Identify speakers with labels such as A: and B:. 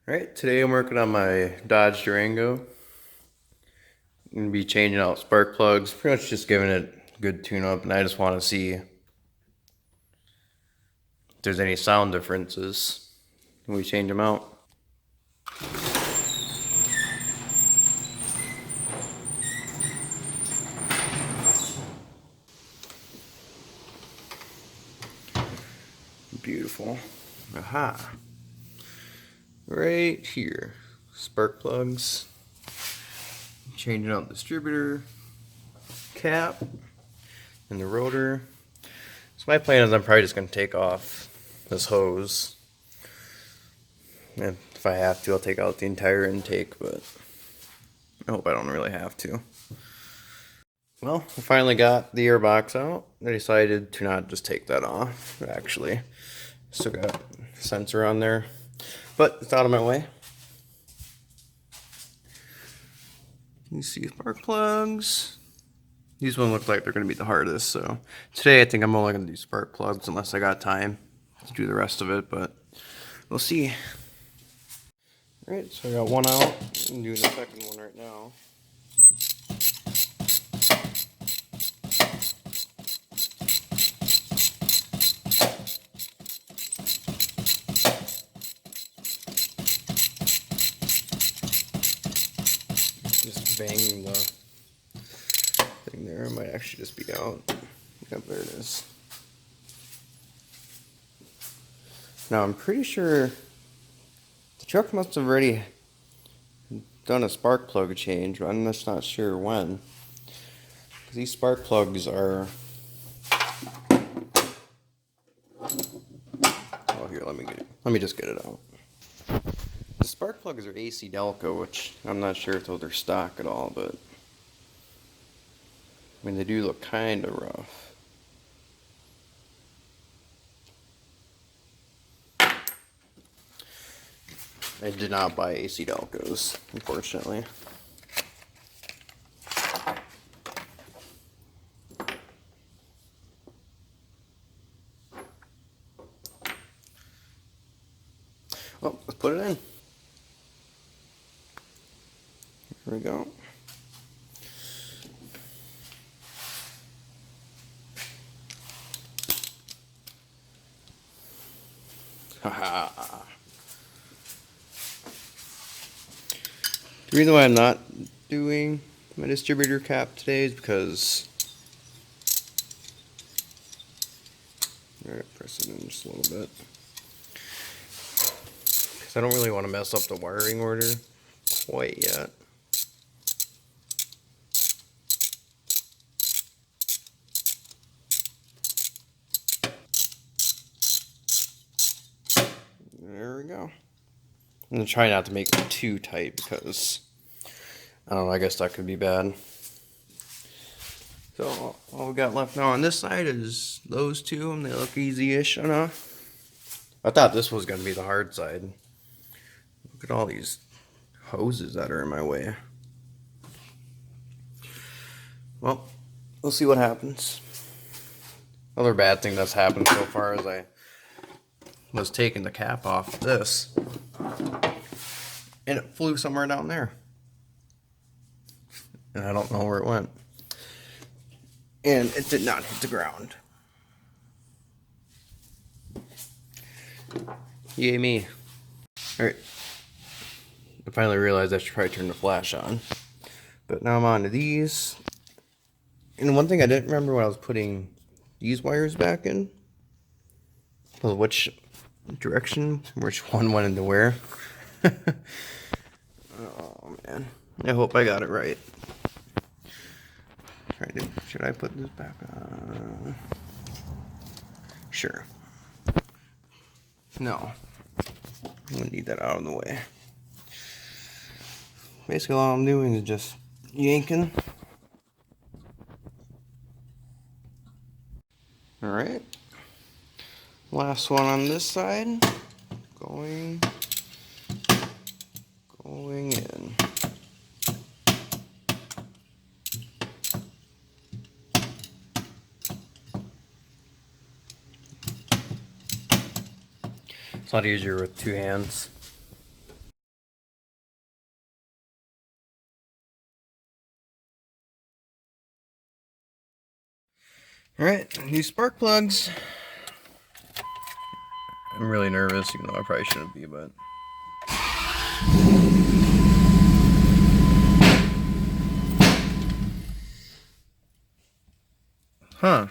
A: Alright, today I'm working on my Dodge Durango. I'm going to be changing out spark plugs, pretty much just giving it a good tune-up, and I just want to see if there's any sound differences when we change them out. Beautiful. Aha. Right here. Spark plugs. Changing out the distributor cap and the rotor. So my plan is I'm probably just going to take off this hose. And if I have to, I'll take out the entire intake, but I hope I don't really have to. Well, I finally got the airbox out. I decided to not just take that off, actually. Still got a sensor on there, but it's out of my way. You see spark plugs. These ones look like they're going to be the hardest, so today I think I'm only going to do spark plugs unless I got time to do the rest of it, but we'll see. Alright, so I got one out. I'm doing the second one right now. Just banging the thing there. It might actually just be out. Yep, there it is. Now I'm pretty sure the truck must have already done a spark plug change, but I'm just not sure when. Because these spark plugs are... Oh, here, let me just get it out. The spark plugs are AC Delco, which I'm not sure if those are stock at all, but I mean, they do look kind of rough. I did not buy AC Delcos, unfortunately. Well, let's put it in. Here we go. Haha. The reason why I'm not doing my distributor cap today is because... Alright, press it in just a little bit. Because I don't really want to mess up the wiring order quite yet. There we go. I'm going to try not to make it too tight because, I don't know, I guess that could be bad. So, all we got left now on this side is those two, and they look easy-ish enough. I thought this was going to be the hard side. Look at all these hoses that are in my way. Well, we'll see what happens. Other bad thing that's happened so far is I was taking the cap off this, and it flew somewhere down there. And I don't know where it went. And it did not hit the ground. Yay me. Alright. I finally realized I should probably turn the flash on. But now I'm on to these. And one thing I didn't remember when I was putting these wires back in was which direction, which one went into where. Oh man. I hope I got it right. Should I put this back on? Sure. No. I'm gonna need that out of the way. Basically all I'm doing is just yanking. Alright. Last one on this side. Going in. It's a lot easier with two hands. Alright, new spark plugs. I'm really nervous, even though I probably shouldn't be, but... Huh.